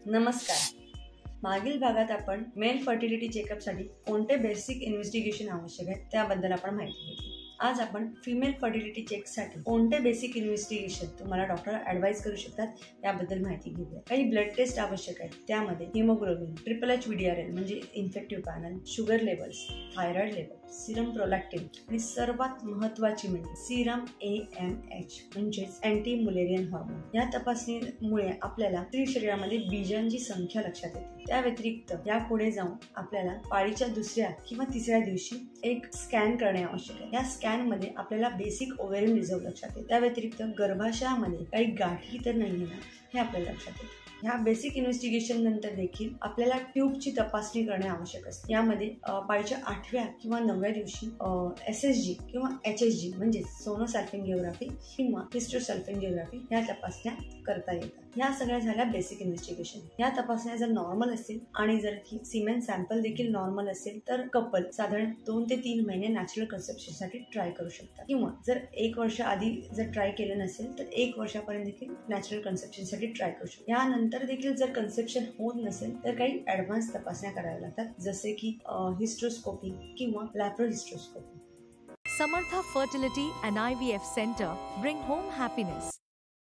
नमस्कार. मागील भागात आपण मेल फर्टिलिटी चेकअपसाठी कोणते बेसिक इन्व्हेस्टिगेशन आवश्यक आहे त्याबद्दल आपण माहिती घेतली. आज आपण फिमेल फर्टिलिटी चेकसाठी कोणते बेसिक इन्व्हेस्टिगेशन तुम्हाला डॉक्टर ॲडवाइस करू शकतात याबद्दल माहिती घेऊया. काही ब्लड टेस्ट आवश्यक आहेत. त्यामध्ये हिमोग्लोबिन, HHVDRL म्हणजे infective panel, sugar levels, thyroid level, Serum prolactin आणि सर्वात महत्त्वाची म्हणजे सिरम AMH म्हणजेच अँटी मुलेरियन हॉर्मोन. या तपासणीमुळे आपल्याला स्त्री शरीरामध्ये बीजांची संख्या लक्षात येते. त्या व्यतिरिक्त यापुढे जाऊन आपल्याला पाळीच्या दुसऱ्या किंवा तिसऱ्या दिवशी एक स्कॅन करणे आवश्यक आहे. या स्कॅन मध्ये आपल्याला बेसिक ओव्हेरियन रिझर्व्ह लक्षात येते. त्या व्यतिरिक्त गर्भाशयामध्ये काही गाठी तर नाही ना हे आपल्याला लक्षात येते. ह्या बेसिक इन्व्हेस्टिगेशन नंतर देखील आपल्याला ट्यूबची तपासणी करणे आवश्यक असते. यामध्ये पाळीच्या 8व्या किंवा 9व्या दिवशी SSG किंवा HSG म्हणजे सोनोसल्फिंगिओग्राफी किंवा हिस्टोसल्फिंगिओग्राफी या तपासण्या करता येतात. या सगळ्या झाल्या बेसिक इन्व्हेस्टिगेशन. या तपासण्या जर नॉर्मल असेल आणि जर सिमेन सॅम्पल देखील नॉर्मल असेल तर कपल साधारण 2 ते 3 महिने नॅचरल कन्सेप्शन साठी ट्राय करू शकतात, किंवा जर 1 वर्ष आधी जर ट्राय केलं नसेल तर 1 वर्षापर्यंत देखील नॅचरल कन्सेप्शन साठी ट्राय करू शकतात. यानंतर देखील जर कन्सेप्शन होत नसेल तर काही ऍडव्हान्स तपासण्या कराव्या लागतात, जसे की हिस्ट्रोस्कोपी किंवा लॅप्रोहिस्ट्रोस्कोपी. Samartha Fertility and IVF Center bring home happiness.